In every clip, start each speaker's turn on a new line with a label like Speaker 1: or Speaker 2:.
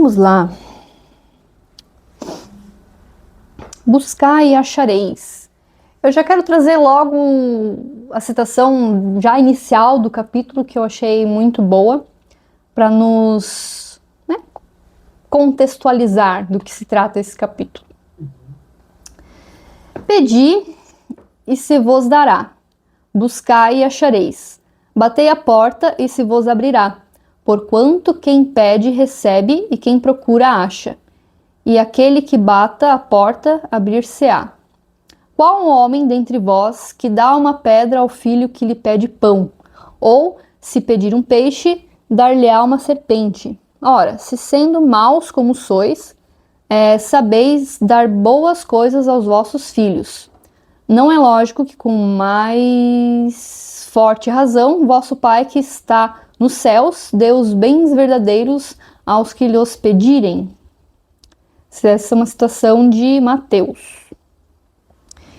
Speaker 1: Vamos lá. Buscai e achareis. Eu já quero trazer logo a citação já inicial do capítulo, que eu achei muito boa, para nos contextualizar do que se trata esse capítulo. Pedi e se vos dará. Buscai e achareis. Batei a porta e se vos abrirá. Porquanto quem pede recebe e quem procura acha. E aquele que bata a porta abrir-se-á. Qual um homem dentre vós que dá uma pedra ao filho que lhe pede pão? Ou, se pedir um peixe, dar-lhe-á uma serpente? Ora, se sendo maus como sois, sabeis dar boas coisas aos vossos filhos. Não é lógico que com mais forte razão, vosso Pai que está nos céus dê os bens verdadeiros aos que lhes pedirem. Essa é uma citação de Mateus.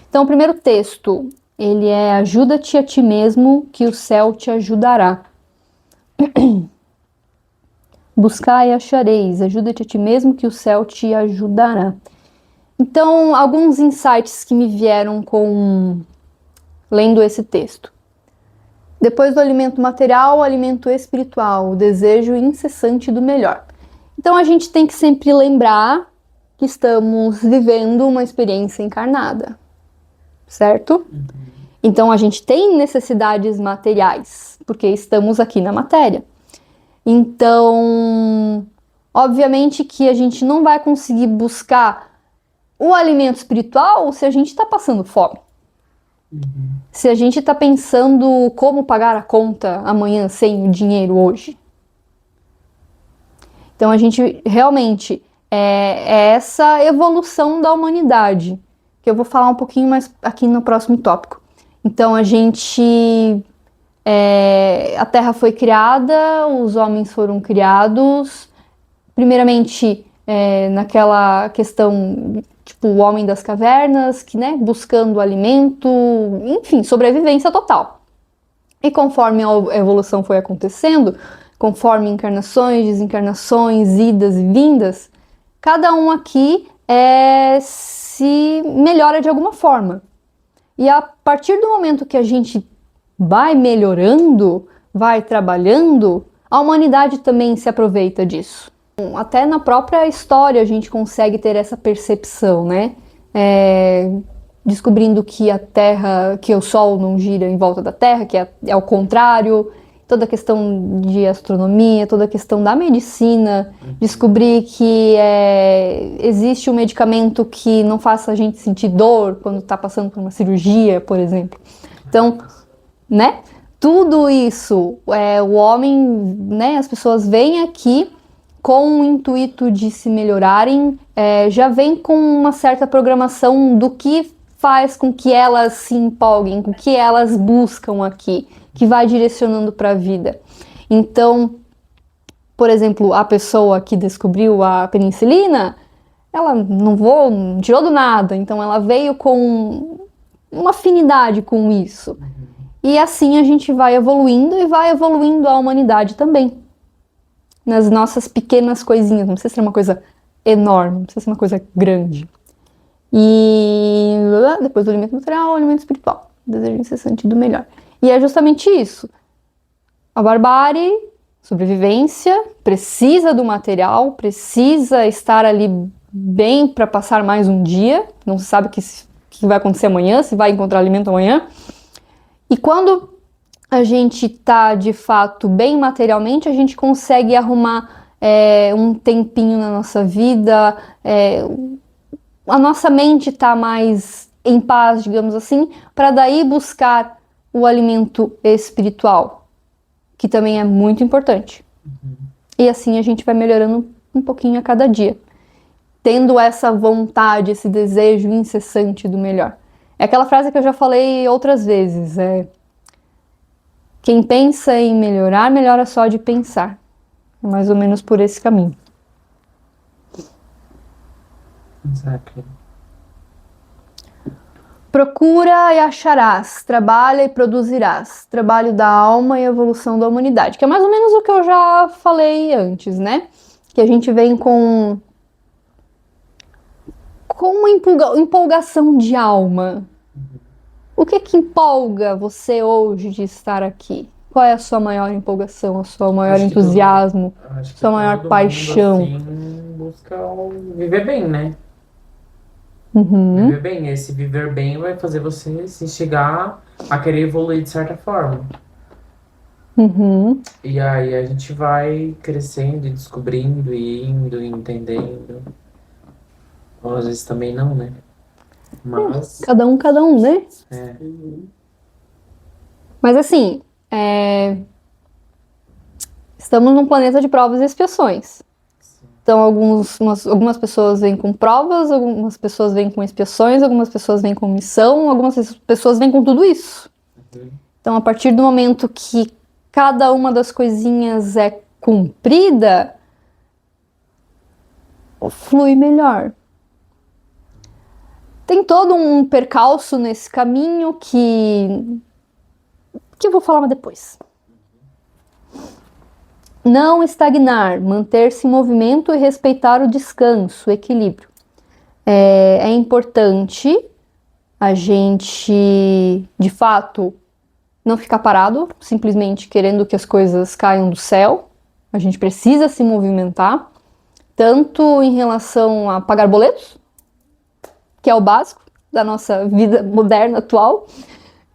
Speaker 1: Então, o primeiro texto, ele é: ajuda-te a ti mesmo, que o céu te ajudará. Buscai e achareis, ajuda-te a ti mesmo, que o céu te ajudará. Então, alguns insights que me vieram lendo esse texto. Depois do alimento material, o alimento espiritual, o desejo incessante do melhor. Então, a gente tem que sempre lembrar que estamos vivendo uma experiência encarnada, certo? Então, a gente tem necessidades materiais, porque estamos aqui na matéria. Então, obviamente que a gente não vai conseguir buscar o alimento espiritual se a gente está passando fome. Se a gente está pensando como pagar a conta amanhã sem o dinheiro hoje. Então, a gente realmente é essa evolução da humanidade, que eu vou falar um pouquinho mais aqui no próximo tópico. Então, a Terra foi criada, os homens foram criados, primeiramente naquela questão, tipo, o homem das cavernas, que, buscando alimento, enfim, sobrevivência total. E conforme a evolução foi acontecendo, conforme encarnações, desencarnações, idas e vindas, cada um aqui se melhora de alguma forma. E a partir do momento que a gente vai melhorando, vai trabalhando, a humanidade também se aproveita disso. Até na própria história a gente consegue ter essa percepção, né? Descobrindo que que o Sol não gira em volta da Terra, que é o contrário, toda a questão de astronomia, toda a questão da medicina, descobrir que existe um medicamento que não faça a gente sentir dor quando está passando por uma cirurgia, por exemplo. Então, tudo isso, o homem, as pessoas vêm aqui com o intuito de se melhorarem, já vem com uma certa programação do que faz com que elas se empolguem, com que elas buscam aqui, que vai direcionando para a vida. Então, por exemplo, a pessoa que descobriu a penicilina, ela não tirou do nada, então ela veio com uma afinidade com isso. E assim a gente vai evoluindo e vai evoluindo a humanidade também. Nas nossas pequenas coisinhas, não precisa ser uma coisa enorme, não precisa ser uma coisa grande. E depois do alimento material, o alimento espiritual, o desejo incessante do melhor. E é justamente isso. A barbárie, sobrevivência, precisa do material, precisa estar ali bem para passar mais um dia, não se sabe o que vai acontecer amanhã, se vai encontrar alimento amanhã. E quando a gente está, de fato, bem materialmente, a gente consegue arrumar um tempinho na nossa vida, a nossa mente está mais em paz, digamos assim, para daí buscar o alimento espiritual, que também é muito importante. E assim a gente vai melhorando um pouquinho a cada dia, tendo essa vontade, esse desejo incessante do melhor. É aquela frase que eu já falei outras vezes, quem pensa em melhorar, melhora só de pensar. É mais ou menos por esse caminho.
Speaker 2: Exactly.
Speaker 1: Procura e acharás, trabalha e produzirás. Trabalho da alma e evolução da humanidade. Que é mais ou menos o que eu já falei antes, né? que a gente vem com uma empolgação de alma. O que empolga você hoje de estar aqui? Qual é a sua maior empolgação, o seu maior
Speaker 2: Acho que
Speaker 1: entusiasmo,
Speaker 2: Acho que
Speaker 1: sua maior
Speaker 2: todo
Speaker 1: paixão?
Speaker 2: mundo, assim, busca viver bem, né?
Speaker 1: Uhum,
Speaker 2: Viver bem. Esse viver bem vai fazer você se chegar a querer evoluir de certa forma.
Speaker 1: uhum.
Speaker 2: E aí a gente vai crescendo e descobrindo e indo e entendendo. Ou às vezes também não, né? Mas,
Speaker 1: Cada um, né?
Speaker 2: é,
Speaker 1: Mas assim, estamos num planeta de provas e expiações. Então, algumas pessoas vêm com provas, algumas pessoas vêm com expiações, algumas pessoas vêm com missão, algumas pessoas vêm com tudo isso.
Speaker 2: uhum,
Speaker 1: Então, a partir do momento que cada uma das coisinhas é cumprida, flui melhor. Tem todo um percalço nesse caminho que eu vou falar depois. Não estagnar, manter-se em movimento e respeitar o descanso, o equilíbrio. É importante a gente, de fato, não ficar parado, simplesmente querendo que as coisas caiam do céu. A gente precisa se movimentar, tanto em relação a pagar boletos, que é o básico da nossa vida moderna atual,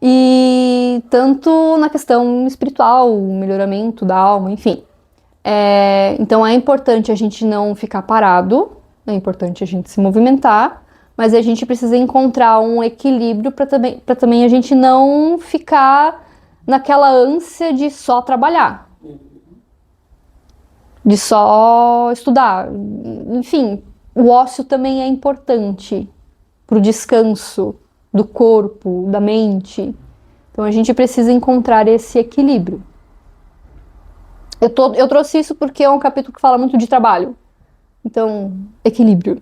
Speaker 1: e tanto na questão espiritual, o melhoramento da alma, enfim. Então é importante a gente não ficar parado, é importante a gente se movimentar, mas a gente precisa encontrar um equilíbrio para também a gente não ficar naquela ânsia de só trabalhar, de só estudar. Enfim, o ócio também é importante para o descanso do corpo, da mente. Então a gente precisa encontrar esse equilíbrio. Eu trouxe isso porque é um capítulo que fala muito de trabalho. Então, equilíbrio.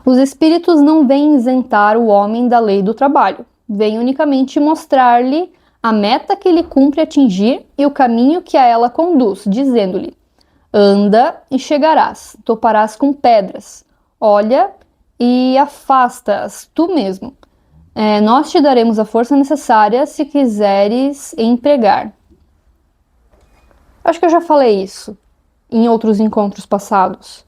Speaker 1: Os espíritos não vêm isentar o homem da lei do trabalho. Vêm unicamente mostrar-lhe a meta que ele cumpre atingir e o caminho que a ela conduz, dizendo-lhe: anda e chegarás, toparás com pedras. Olha e afasta-as tu mesmo. Nós te daremos a força necessária se quiseres empregar. Acho que eu já falei isso em outros encontros passados.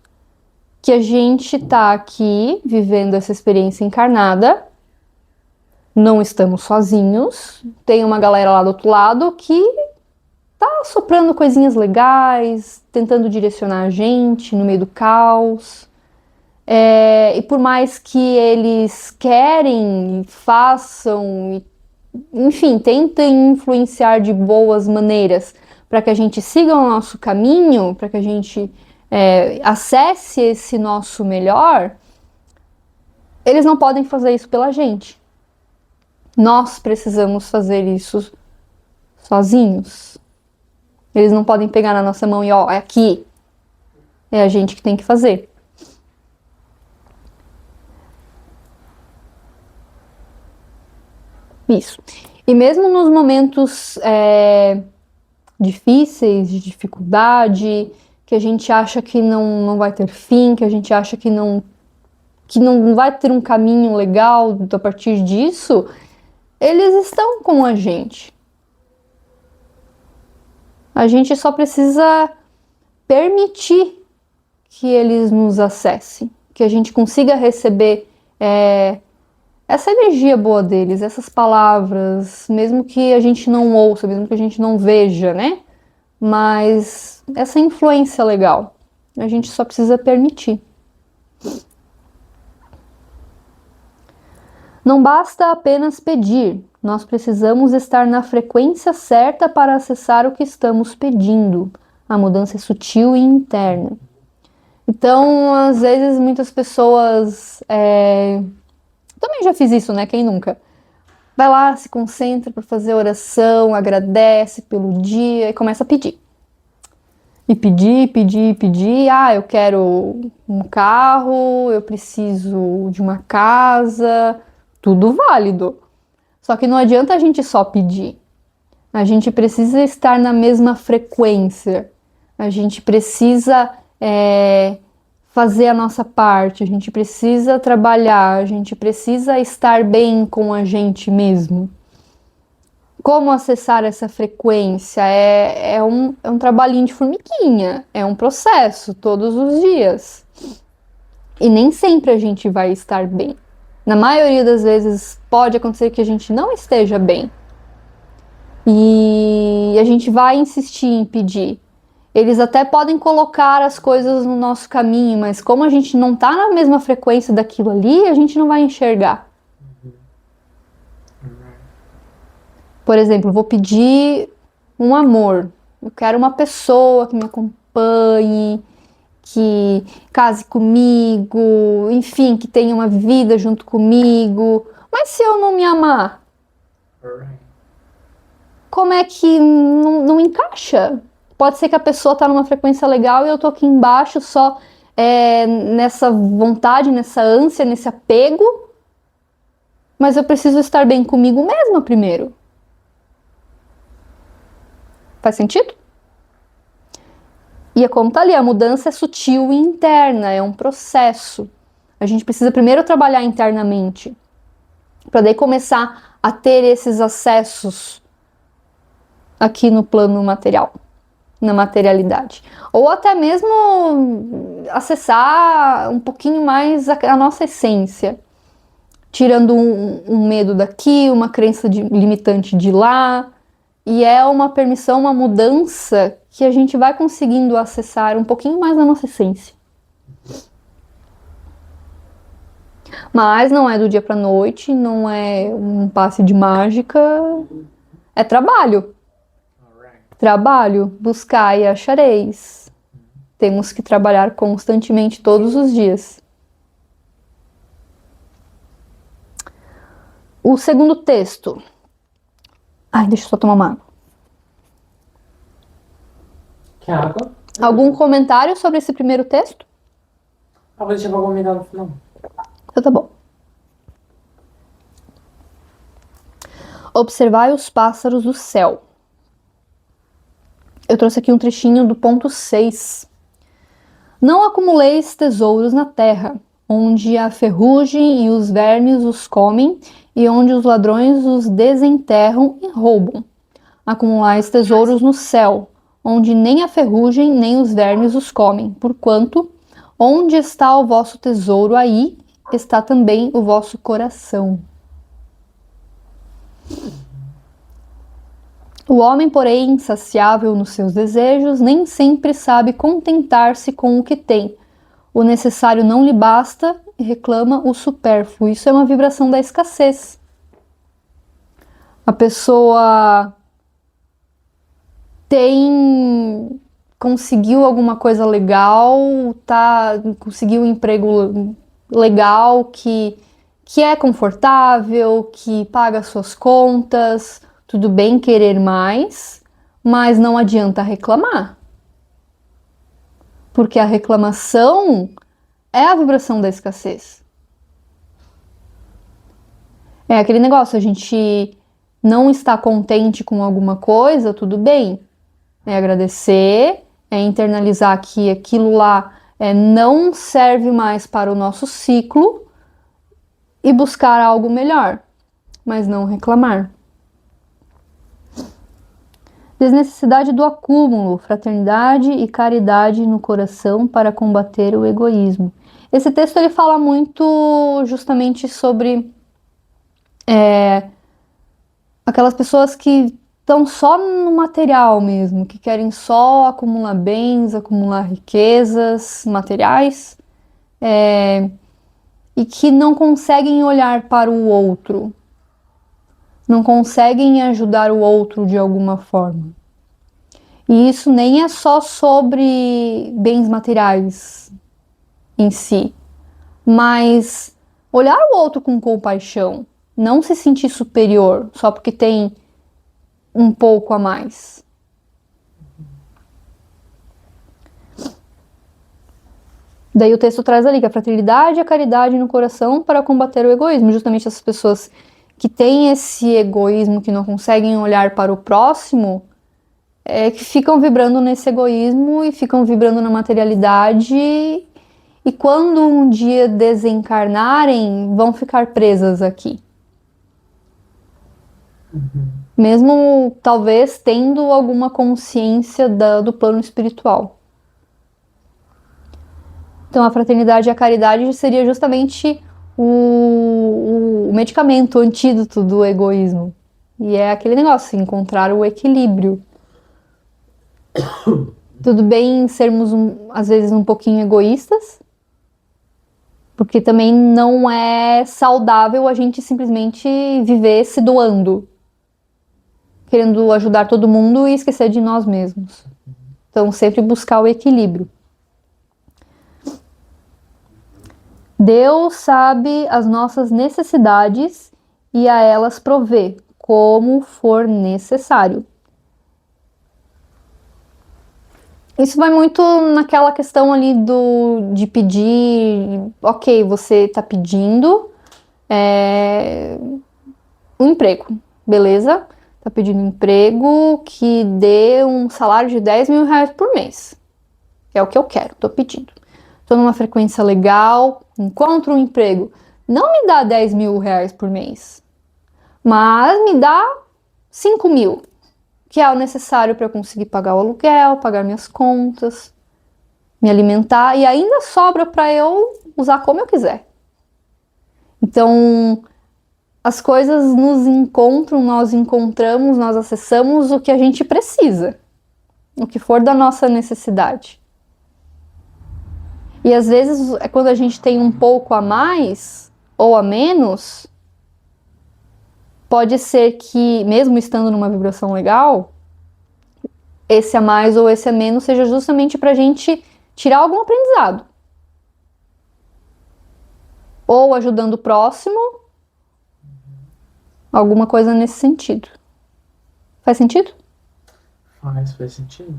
Speaker 1: Que a gente tá aqui vivendo essa experiência encarnada, não estamos sozinhos, tem uma galera lá do outro lado que tá soprando coisinhas legais, tentando direcionar a gente no meio do caos. E por mais que eles querem, façam, enfim, tentem influenciar de boas maneiras para que a gente siga o nosso caminho, para que a gente acesse esse nosso melhor, eles não podem fazer isso pela gente. Nós precisamos fazer isso sozinhos. Eles não podem pegar na nossa mão e é aqui. É a gente que tem que fazer. Isso. E mesmo nos momentos difíceis, de dificuldade, que a gente acha que não vai ter fim, que a gente acha que não vai ter um caminho legal a partir disso, eles estão com a gente. A gente só precisa permitir que eles nos acessem, que a gente consiga receber essa energia boa deles, essas palavras, mesmo que a gente não ouça, mesmo que a gente não veja, né? Mas essa influência legal, a gente só precisa permitir. Não basta apenas pedir, nós precisamos estar na frequência certa para acessar o que estamos pedindo. A mudança é sutil e interna. Então, às vezes, muitas pessoas... Também já fiz isso, né? Quem nunca? Vai lá, se concentra para fazer oração, agradece pelo dia e começa a pedir. E pedir. Ah, eu quero um carro, eu preciso de uma casa, tudo válido. Só que não adianta a gente só pedir. A gente precisa estar na mesma frequência. A gente precisa fazer a nossa parte. A gente precisa trabalhar. A gente precisa estar bem com a gente mesmo. Como acessar essa frequência? É um trabalhinho de formiguinha. É um processo todos os dias. E nem sempre a gente vai estar bem. Na maioria das vezes pode acontecer que a gente não esteja bem. E a gente vai insistir em pedir. Eles até podem colocar as coisas no nosso caminho, mas como a gente não está na mesma frequência daquilo ali, a gente não vai enxergar. Por exemplo, vou pedir um amor. Eu quero uma pessoa que me acompanhe, que case comigo, enfim, que tenha uma vida junto comigo. Mas se eu não me amar, como é que não encaixa? Pode ser que a pessoa tá numa frequência legal e eu tô aqui embaixo só nessa vontade, nessa ânsia, nesse apego. Mas eu preciso estar bem comigo mesma primeiro. Faz sentido? E é como tá ali, a mudança é sutil e interna, é um processo. A gente precisa primeiro trabalhar internamente, para daí começar a ter esses acessos aqui no plano material, na materialidade. Ou até mesmo acessar um pouquinho mais a nossa essência, tirando um medo daqui, uma crença limitante de lá. E é uma permissão, uma mudança que a gente vai conseguindo acessar um pouquinho mais da nossa essência. Mas não é do dia para noite, não é um passe de mágica, é trabalho. Trabalho, buscar e achareis. Temos que trabalhar constantemente todos os dias. O segundo texto. Ai, deixa eu só tomar uma água.
Speaker 2: Que água?
Speaker 1: Algum comentário sobre esse primeiro texto?
Speaker 2: Vou deixar pra comentar no final.
Speaker 1: Então tá bom. Observai os pássaros do céu. Eu trouxe aqui um trechinho do ponto 6. Não acumuleis tesouros na terra, onde a ferrugem e os vermes os comem, e onde os ladrões os desenterram e roubam. Acumulais tesouros no céu, onde nem a ferrugem nem os vermes os comem, porquanto, onde está o vosso tesouro, aí está também o vosso coração. O homem, porém, insaciável nos seus desejos, nem sempre sabe contentar-se com o que tem. O necessário não lhe basta e reclama o supérfluo. Isso é uma vibração da escassez. A pessoa conseguiu alguma coisa legal, conseguiu um emprego legal que é confortável, que paga suas contas. Tudo bem querer mais, mas não adianta reclamar. Porque a reclamação é a vibração da escassez. É aquele negócio, a gente não está contente com alguma coisa, tudo bem. É agradecer, é internalizar que aquilo lá não serve mais para o nosso ciclo e buscar algo melhor, mas não reclamar. Desnecessidade do acúmulo, fraternidade e caridade no coração para combater o egoísmo. Esse texto ele fala muito justamente sobre aquelas pessoas que estão só no material mesmo, que querem só acumular bens, acumular riquezas materiais, e que não conseguem olhar para o outro, não conseguem ajudar o outro de alguma forma. E isso nem é só sobre bens materiais em si, mas olhar o outro com compaixão, não se sentir superior só porque tem um pouco a mais. Daí o texto traz ali que a fraternidade e a caridade no coração para combater o egoísmo. Justamente essas pessoas que têm esse egoísmo, que não conseguem olhar para o próximo, que ficam vibrando nesse egoísmo e ficam vibrando na materialidade. E quando um dia desencarnarem, vão ficar presas aqui. Mesmo talvez tendo alguma consciência do plano espiritual. Então a fraternidade e a caridade seria justamente o medicamento, o antídoto do egoísmo. E é aquele negócio, encontrar o equilíbrio. Tudo bem sermos às vezes um pouquinho egoístas, porque também não é saudável a gente simplesmente viver se doando, querendo ajudar todo mundo e esquecer de nós mesmos. Então sempre buscar o equilíbrio. Deus sabe as nossas necessidades e a elas provê, como for necessário. Isso vai muito naquela questão ali de pedir, ok, você está pedindo um emprego, beleza? Está pedindo um emprego que dê um salário de 10 mil reais por mês. É o que eu quero, estou pedindo. Estou numa frequência legal, encontro um emprego. Não me dá 10 mil reais por mês, mas me dá 5 mil, que é o necessário para eu conseguir pagar o aluguel, pagar minhas contas, me alimentar, e ainda sobra para eu usar como eu quiser. Então, as coisas nos encontram, nós encontramos, nós acessamos o que a gente precisa, o que for da nossa necessidade. E às vezes, quando a gente tem um pouco a mais ou a menos, pode ser que, mesmo estando numa vibração legal, esse a mais ou esse a menos seja justamente para a gente tirar algum aprendizado. Ou ajudando o próximo, alguma coisa nesse sentido. Faz sentido?
Speaker 2: Faz sentido.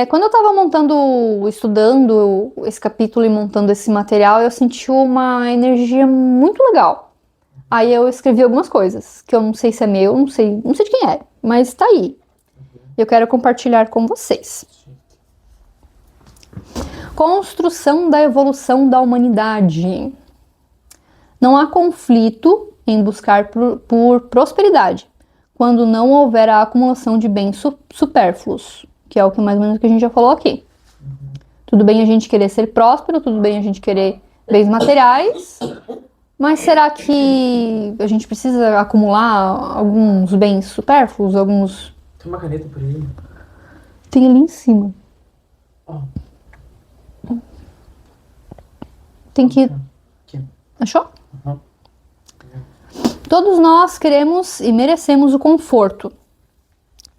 Speaker 1: Quando eu estava estudando esse capítulo e montando esse material, eu senti uma energia muito legal. Aí eu escrevi algumas coisas, que eu não sei se é meu, não sei de quem é, mas tá aí. Eu quero compartilhar com vocês. Construção da evolução da humanidade. Não há conflito em buscar por prosperidade, quando não houver a acumulação de bens supérfluos, que é o que mais ou menos que a gente já falou aqui. Tudo bem a gente querer ser próspero, tudo bem a gente querer bens materiais, mas será que a gente precisa acumular alguns bens supérfluos, alguns...
Speaker 2: Tem uma caneta por aí?
Speaker 1: Tem ali em cima.
Speaker 2: Oh.
Speaker 1: Tem que...
Speaker 2: Aqui.
Speaker 1: Achou?
Speaker 2: Uhum.
Speaker 1: Todos nós queremos e merecemos o conforto,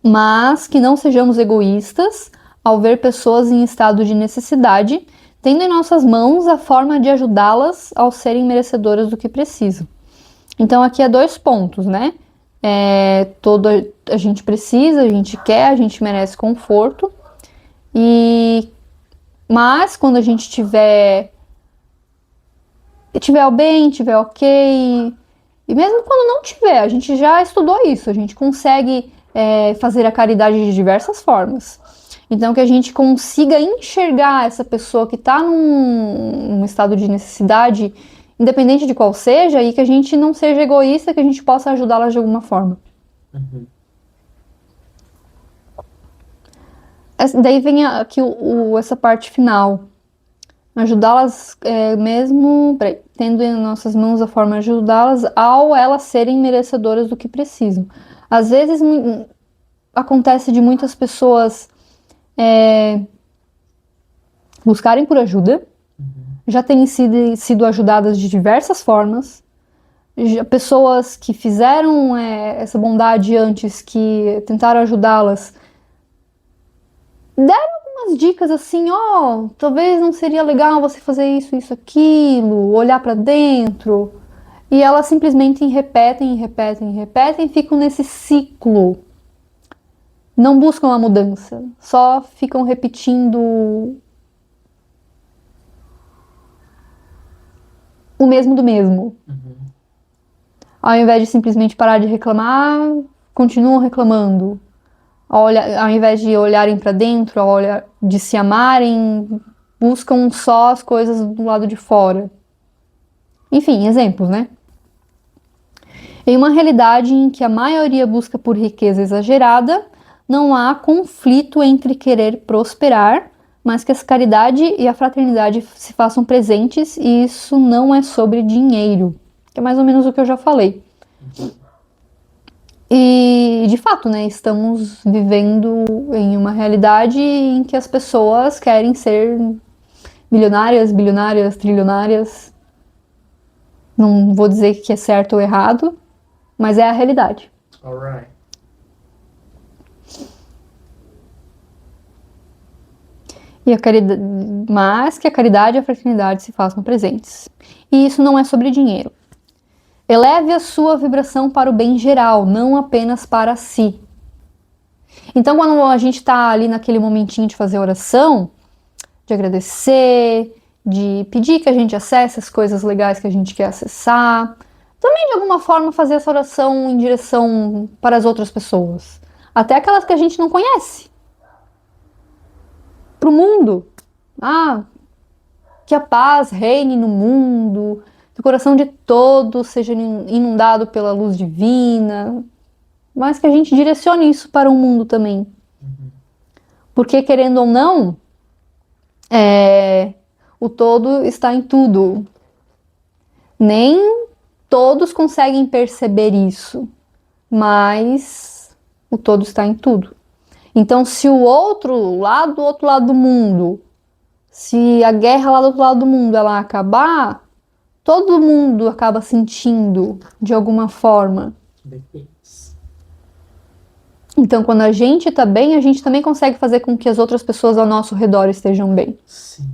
Speaker 1: mas que não sejamos egoístas ao ver pessoas em estado de necessidade, tendo em nossas mãos a forma de ajudá-las ao serem merecedoras do que precisam. Então aqui há 2 pontos, né? A gente precisa, a gente quer, a gente merece conforto, mas quando a gente tiver bem, tiver ok, e mesmo quando não tiver, a gente já estudou isso, a gente consegue fazer a caridade de diversas formas. Então que a gente consiga enxergar essa pessoa que está num estado de necessidade, independente de qual seja, e que a gente não seja egoísta, que a gente possa ajudá-la de alguma forma.
Speaker 2: Uhum.
Speaker 1: Daí vem aqui essa parte final. Ajudá-las mesmo, tendo em nossas mãos a forma de ajudá-las ao elas serem merecedoras do que precisam. Às vezes acontece de muitas pessoas buscarem por ajuda, já têm sido ajudadas de diversas formas, pessoas que fizeram essa bondade antes, que tentaram ajudá-las, deram algumas dicas assim, talvez não seria legal você fazer isso, isso, aquilo, olhar para dentro, e elas simplesmente repetem, ficam nesse ciclo. Não buscam a mudança, só ficam repetindo o mesmo do mesmo. Ao invés de simplesmente parar de reclamar, continuam reclamando. Ao invés de olharem para dentro, de se amarem, buscam só as coisas do lado de fora. Enfim, exemplos, né? Em uma realidade em que a maioria busca por riqueza exagerada, não há conflito entre querer prosperar, mas que a caridade e a fraternidade se façam presentes, e isso não é sobre dinheiro, que é mais ou menos o que eu já falei. E, de fato, né, estamos vivendo em uma realidade em que as pessoas querem ser milionárias, bilionárias, trilionárias. Não vou dizer que é certo ou errado, mas é a realidade.
Speaker 2: Alright.
Speaker 1: Mas que a caridade e a fraternidade se façam presentes. E isso não é sobre dinheiro. Eleve a sua vibração para o bem geral, não apenas para si. Então, quando a gente está ali naquele momentinho de fazer oração, de agradecer, de pedir que a gente acesse as coisas legais que a gente quer acessar, também de alguma forma fazer essa oração em direção para as outras pessoas, até aquelas que a gente não conhece. Para o mundo. Que a paz reine no mundo, que o coração de todos seja inundado pela luz divina, mas que a gente direcione isso para o mundo também. Porque, querendo ou não, o todo está em tudo. Nem todos conseguem perceber isso, mas o todo está em tudo. Então, se o outro lado do mundo, se a guerra lá do outro lado do mundo ela acabar, todo mundo acaba sentindo de alguma forma. Então, quando a gente está bem, a gente também consegue fazer com que as outras pessoas ao nosso redor estejam bem.
Speaker 2: Sim.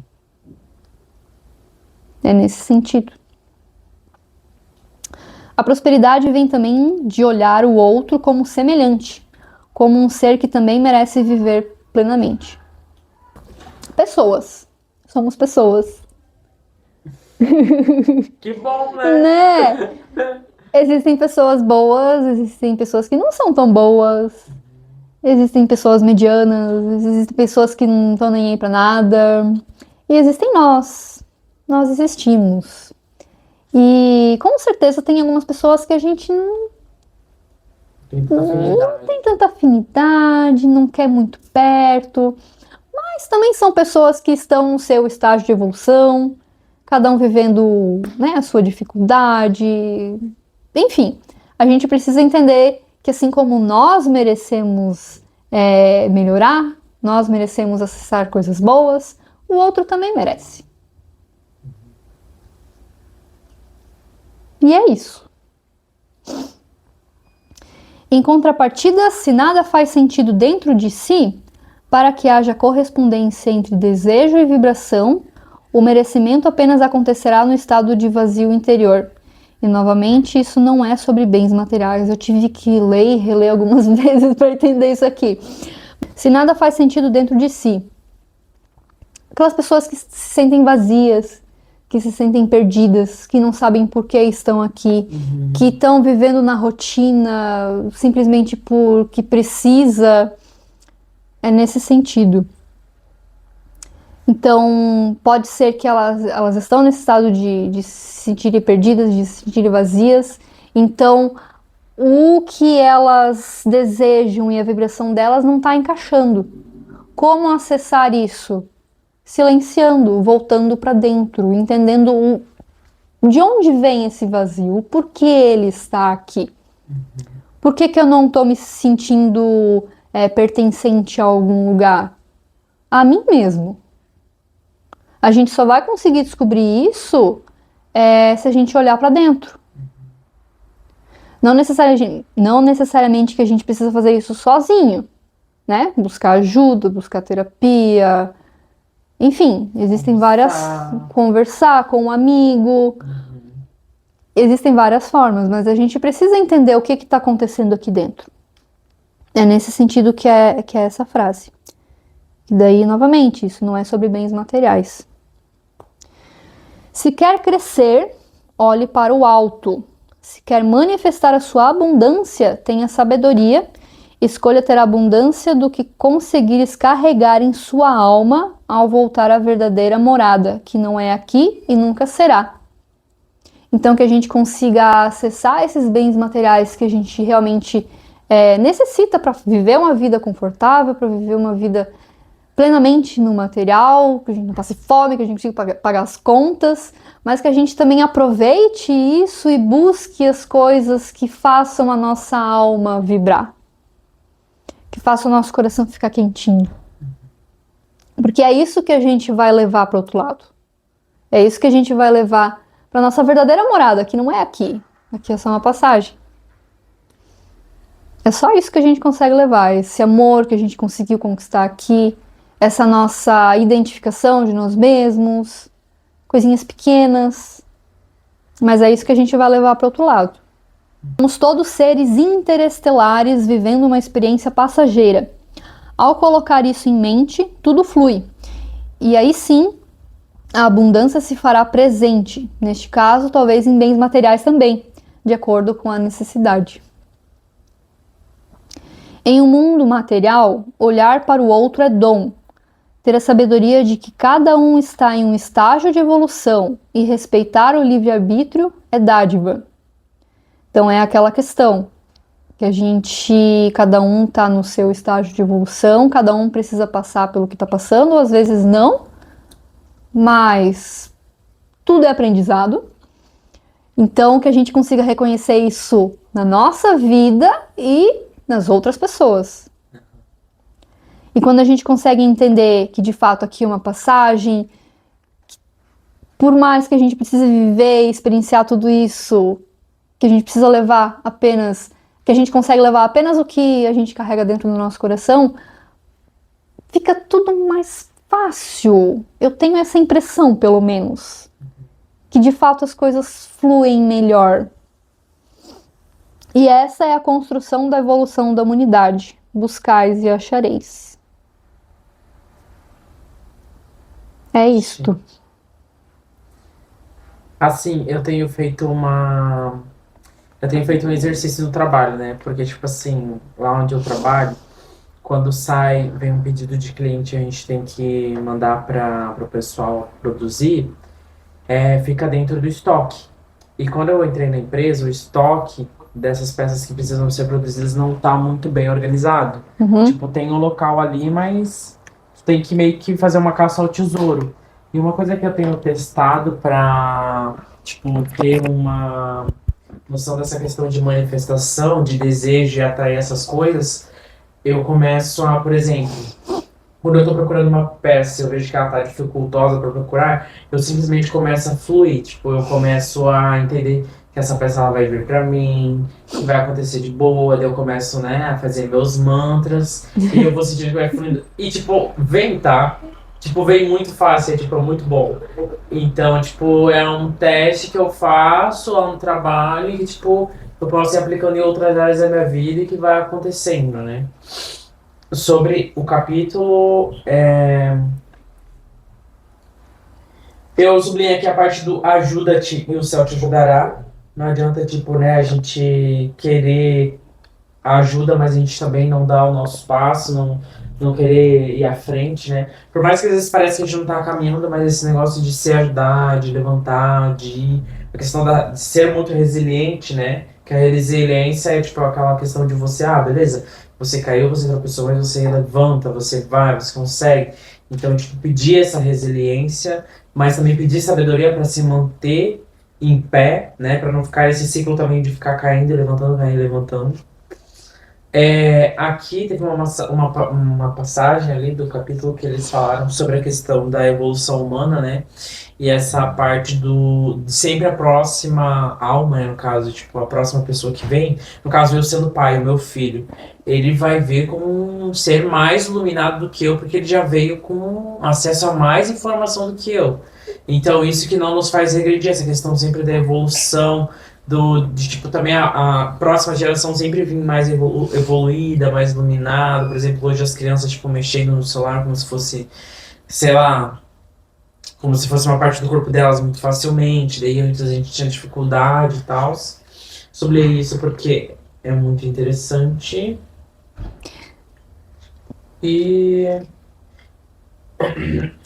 Speaker 1: É nesse sentido. A prosperidade vem também de olhar o outro como semelhante, como um ser que também merece viver plenamente. Pessoas. Somos pessoas.
Speaker 2: Que bom, né?
Speaker 1: Existem pessoas boas, existem pessoas que não são tão boas, existem pessoas medianas, existem pessoas que não estão nem aí pra nada, e existem nós. Nós existimos. E com certeza tem algumas pessoas que a gente não tem tanta afinidade, não quer muito perto, mas também são pessoas que estão no seu estágio de evolução, cada um vivendo, né, a sua dificuldade. Enfim, a gente precisa entender que assim como nós merecemos melhorar, nós merecemos acessar coisas boas, o outro também merece. E é isso. Em contrapartida, se nada faz sentido dentro de si, para que haja correspondência entre desejo e vibração, o merecimento apenas acontecerá no estado de vazio interior. E, novamente, isso não é sobre bens materiais. Eu tive que ler e reler algumas vezes para entender isso aqui. Se nada faz sentido dentro de si, aquelas pessoas que se sentem vazias, que se sentem perdidas, que não sabem por que estão aqui, que estão vivendo na rotina simplesmente porque precisa, é nesse sentido. Então, pode ser que elas estão nesse estado de se sentirem perdidas, de se sentirem vazias. Então, o que elas desejam e a vibração delas não está encaixando. Como acessar isso? Silenciando, voltando para dentro, entendendo de onde vem esse vazio, por que ele está aqui. Por que eu não estou me sentindo pertencente a algum lugar? A mim mesmo. A gente só vai conseguir descobrir isso se a gente olhar para dentro. Não necessariamente que a gente precisa fazer isso sozinho, né? Buscar ajuda, buscar terapia, enfim, existem conversar com um amigo, existem várias formas, mas a gente precisa entender o que está acontecendo aqui dentro. É nesse sentido que é essa frase. E daí, novamente, isso não é sobre bens materiais. Se quer crescer, olhe para o alto. Se quer manifestar a sua abundância, tenha sabedoria. Escolha ter abundância do que conseguires carregar em sua alma ao voltar à verdadeira morada, que não é aqui e nunca será. Então, que a gente consiga acessar esses bens materiais que a gente realmente necessita para viver uma vida confortável, para viver uma vida plenamente no material, que a gente não passe fome, que a gente consiga pagar as contas, mas que a gente também aproveite isso e busque as coisas que façam a nossa alma vibrar, que façam o nosso coração ficar quentinho. Porque é isso que a gente vai levar para o outro lado. É isso que a gente vai levar para nossa verdadeira morada, que não é aqui. Aqui é só uma passagem. É só isso que a gente consegue levar, esse amor que a gente conseguiu conquistar aqui, essa nossa identificação de nós mesmos, coisinhas pequenas, mas é isso que a gente vai levar para o outro lado. Somos todos seres interestelares vivendo uma experiência passageira. Ao colocar isso em mente, tudo flui. E aí sim, a abundância se fará presente, neste caso, talvez em bens materiais também, de acordo com a necessidade. Em um mundo material, olhar para o outro é dom. Ter a sabedoria de que cada um está em um estágio de evolução e respeitar o livre-arbítrio é dádiva. Então é aquela questão que cada um está no seu estágio de evolução, cada um precisa passar pelo que está passando, às vezes não, mas tudo é aprendizado. Então que a gente consiga reconhecer isso na nossa vida e nas outras pessoas. E quando a gente consegue entender que de fato aqui é uma passagem, por mais que a gente precise viver e experienciar tudo isso, que a gente precisa levar apenas, que a gente consegue levar apenas o que a gente carrega dentro do nosso coração, fica tudo mais fácil. Eu tenho essa impressão, pelo menos, que de fato as coisas fluem melhor. E essa é a construção da evolução da humanidade. Buscais e achareis. É isto.
Speaker 2: Assim, eu tenho feito um exercício no trabalho, né? Porque, tipo assim, lá onde eu trabalho, quando vem um pedido de cliente, a gente tem que mandar para o pessoal produzir, fica dentro do estoque. E quando eu entrei na empresa, o estoque dessas peças que precisam ser produzidas não tá muito bem organizado. Tipo, tem um local ali, mas tem que meio que fazer uma caça ao tesouro. E uma coisa que eu tenho testado pra, tipo, ter uma noção dessa questão de manifestação, de desejo e atrair essas coisas, eu começo a, por exemplo, quando eu tô procurando uma peça, eu vejo que ela tá dificultosa para procurar, eu simplesmente começo a fluir, tipo, eu começo a entender que essa peça ela vai vir para mim, que vai acontecer de boa, daí eu começo, né, a fazer meus mantras, e eu vou sentir que vai fluindo. E, tipo, vem, tá? Tipo, vem muito fácil, tipo, é muito bom. Então, tipo, é um teste que eu faço, é um trabalho que, tipo, eu posso ir aplicando em outras áreas da minha vida e que vai acontecendo, né? Sobre o capítulo, eu sublinhei aqui a parte do ajuda-te e o céu te ajudará. Não adianta, tipo, né, a gente querer ajuda, mas a gente também não dá o nosso passo, não querer ir à frente, né? Por mais que às vezes pareça que a gente não tá caminhando, mas esse negócio de se ajudar, de levantar, a questão de ser muito resiliente, né? Que a resiliência é, tipo, aquela questão de você, beleza, você caiu, você tropeçou, mas você levanta, você vai, você consegue. Então, tipo, pedir essa resiliência, mas também pedir sabedoria para se manter em pé, né? Para não ficar esse ciclo também de ficar caindo, levantando, caindo, levantando. Aqui teve uma passagem ali do capítulo que eles falaram sobre a questão da evolução humana, né? E essa parte de sempre a próxima alma, né, no caso, tipo, a próxima pessoa que vem, no caso eu sendo pai, o meu filho, ele vai ver como um ser mais iluminado do que eu, porque ele já veio com acesso a mais informação do que eu. Então isso que não nos faz regredir, essa questão sempre da evolução, de tipo, também a próxima geração sempre vir mais evoluída, mais iluminada. Por exemplo, hoje as crianças, tipo, mexendo no celular como se fosse, sei lá, como se fosse uma parte do corpo delas muito facilmente, daí antes a gente tinha dificuldade e tal. Sobre isso, porque é muito interessante. E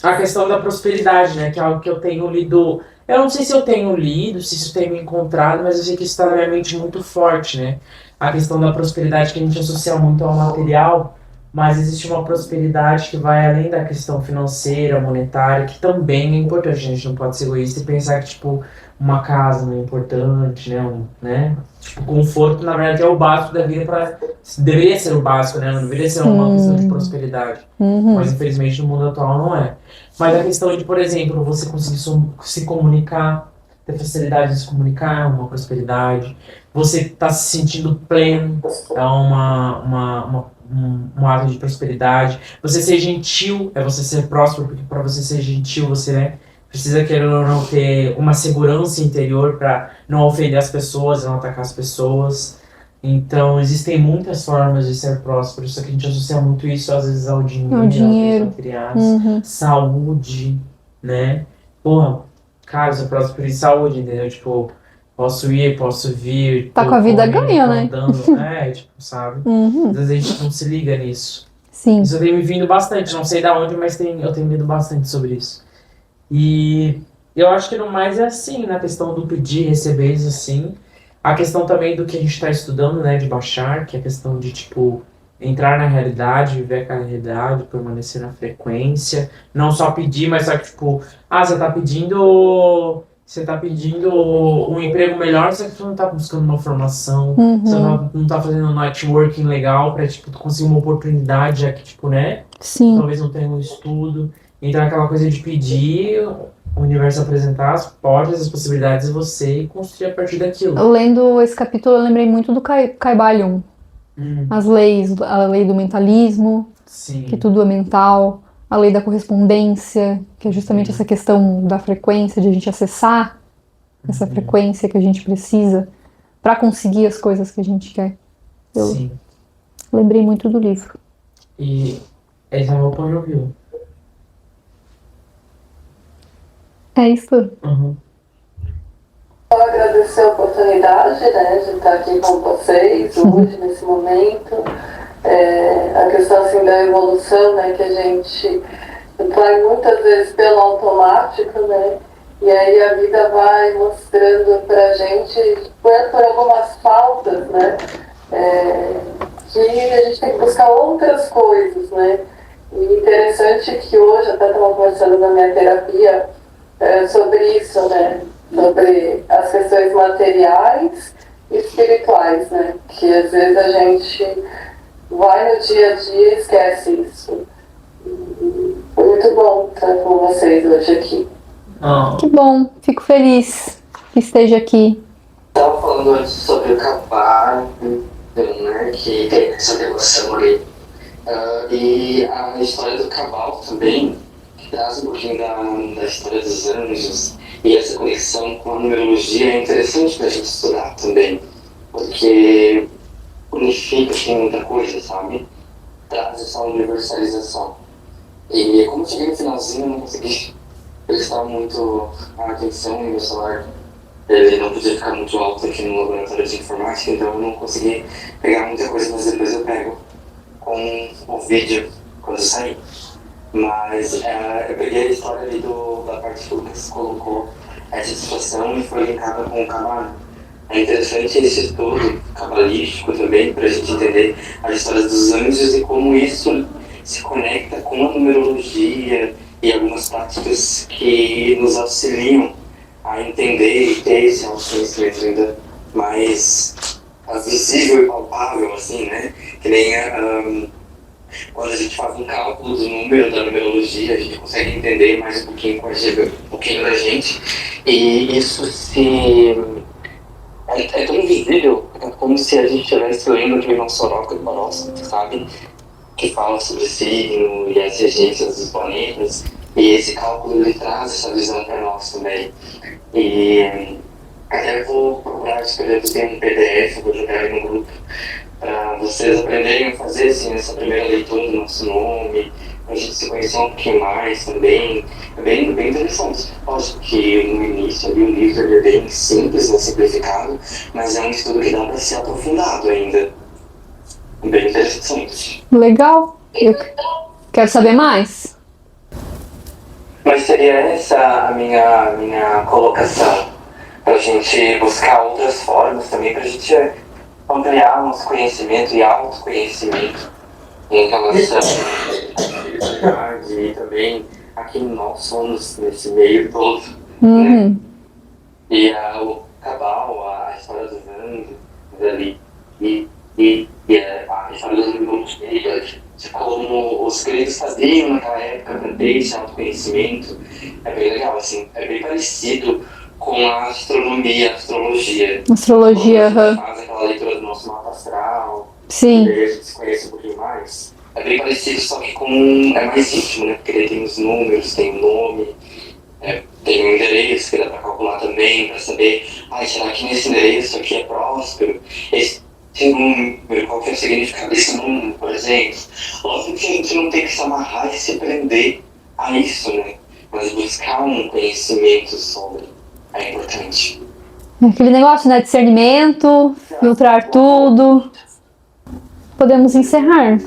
Speaker 2: a questão da prosperidade, né? Que é algo que eu tenho lido. Eu não sei se eu tenho lido, se isso tem me encontrado, mas eu sei que isso está na minha mente muito forte, né? A questão da prosperidade que a gente associa muito ao material, mas existe uma prosperidade que vai além da questão financeira, monetária, que também é importante. A gente não pode ser egoísta e pensar que, tipo, uma casa não é importante, né? Né? Tipo, conforto, na verdade, é o básico da vida para. Deveria ser o básico, né? Não deveria ser uma questão de
Speaker 1: Sim.
Speaker 2: prosperidade. Mas
Speaker 1: Uhum.
Speaker 2: infelizmente no mundo atual não é. Mas a questão de, por exemplo, você conseguir se comunicar, ter facilidade de se comunicar, é uma prosperidade. Você está se sentindo pleno, é um ato de prosperidade. Você ser gentil, é você ser próspero, porque para você ser gentil, você, né, precisa, querer ou não, ter uma segurança interior para não ofender as pessoas, não atacar as pessoas. Então, existem muitas formas de ser próspero, só que a gente associa muito isso, às vezes, ao
Speaker 1: É o
Speaker 2: dinheiro, aos bens
Speaker 1: dinheiro.
Speaker 2: materiais,
Speaker 1: Uhum.
Speaker 2: saúde, né? Porra, cara, eu sou próspero em saúde, entendeu? Tipo, posso ir, posso vir,
Speaker 1: Tá com
Speaker 2: tô
Speaker 1: a vida
Speaker 2: correndo,
Speaker 1: ganha,
Speaker 2: tô
Speaker 1: né?
Speaker 2: andando, tipo, sabe? Às
Speaker 1: Uhum.
Speaker 2: vezes a gente não se liga nisso.
Speaker 1: Sim.
Speaker 2: Isso tem me vindo bastante, não sei da onde, mas eu tenho lido bastante sobre isso. E eu acho que no mais é assim, na questão do pedir, receber isso assim. A questão também do que a gente está estudando, né, de baixar, que é a questão de, tipo, entrar na realidade, viver aquela realidade, permanecer na frequência. Não só pedir, mas só que, tipo, você tá pedindo um emprego melhor, só que você não tá buscando uma formação, você
Speaker 1: Uhum.
Speaker 2: não tá fazendo um networking legal pra, tipo, tu conseguir uma oportunidade, já que, tipo, né,
Speaker 1: Sim.
Speaker 2: talvez não tenha um estudo. Então é aquela coisa de pedir, o universo apresentar as portas, as possibilidades e você construir a partir daquilo.
Speaker 1: Lendo esse capítulo, eu lembrei muito do Caibalion.
Speaker 2: Hum,
Speaker 1: As leis, a lei do mentalismo, que
Speaker 2: sim.
Speaker 1: tudo é mental, a lei da correspondência, que é justamente essa
Speaker 2: Uhum,
Speaker 1: questão da frequência, de a gente acessar essa
Speaker 2: uhum,
Speaker 1: frequência que a gente precisa para conseguir as coisas que a gente quer. Eu
Speaker 2: sim.
Speaker 1: lembrei muito do livro.
Speaker 2: E esse é o meu ponto de vista.
Speaker 1: É isso.
Speaker 2: Uhum,
Speaker 3: Agradecer a oportunidade, né, de estar aqui com vocês hoje, nesse momento. A questão assim, da evolução, né, que a gente vai muitas vezes pelo automático, né, e aí a vida vai mostrando pra gente, por algumas faltas, né, que a gente tem que buscar outras coisas, né. E interessante que hoje, até estava conversando na minha terapia, sobre isso, né? Sobre as questões materiais e espirituais, né? Que às vezes a gente vai no dia a dia e esquece isso. Foi muito bom estar com vocês hoje aqui.
Speaker 1: Que bom, fico feliz que esteja aqui.
Speaker 3: Estava falando antes sobre o cavalo, né? Que tem essa devoção ali. E a história do cavalo também traz um pouquinho da história dos anjos e essa conexão com a numerologia é interessante para a gente estudar também, porque unifica assim, muita coisa, sabe? Traz essa universalização. E como eu cheguei no finalzinho, eu não consegui prestar muito a atenção no meu celular. Ele não podia ficar muito alto aqui no laboratório de informática, então eu não consegui pegar muita coisa, mas depois eu pego com o vídeo quando sair. Mas eu peguei a história ali da parte que o Lucas colocou essa situação e foi linkada com o cavalo. É interessante esse estudo cabalístico também, para a gente entender as histórias dos anjos e como isso se conecta com a numerologia e algumas práticas que nos auxiliam a entender e ter esse autoconhecimento ainda mais visível e palpável, assim, né? Que nem quando a gente faz um cálculo do número da numerologia, a gente consegue entender mais um pouquinho, um pouquinho da gente. E isso é tão visível, é como se a gente estivesse lendo de uma Soroca do Barósco, sabe? Que fala sobre signo e as regências dos planetas. E esse cálculo ele traz essa visão para nós também. E até vou procurar escrever um PDF, vou jogar aí no grupo para vocês aprenderem a fazer assim, essa primeira leitura do nosso nome, a gente se conhecer um pouquinho mais também. É bem interessante. Lógico que no início ali o livro ele é bem simples, né, simplificado, mas é um estudo que dá para ser aprofundado ainda. Bem interessante.
Speaker 1: Legal. Eu quero saber mais.
Speaker 3: Mas seria essa a minha colocação, para a gente buscar outras formas também, para a gente ampliar nosso conhecimento e autoconhecimento em relação à espiritualidade e também a quem nós somos nesse meio todo.
Speaker 1: Uhum.
Speaker 3: E o Cabal, a história dos anjos ali, e a história dos anjos, de como os gregos faziam naquela época para ter esse autoconhecimento, é bem legal, assim, é bem parecido com a astronomia, a astrologia.
Speaker 1: Astrologia,
Speaker 3: Quando a gente
Speaker 1: aham.
Speaker 3: faz aquela leitura do nosso mapa astral, e
Speaker 1: Sim.
Speaker 3: daí a gente se conhece um pouquinho mais. É bem parecido, só que é mais íntimo, né? Porque daí tem os números, tem o nome, tem um endereço que dá para calcular também, para saber, será que nesse endereço aqui é próspero? Esse número, qual que é o significado desse número, por exemplo? Óbvio que a gente não tem que se amarrar e se prender a isso, né? Mas buscar um conhecimento sobre é importante.
Speaker 1: Aquele negócio, né? Discernimento, filtrar tudo. Podemos encerrar.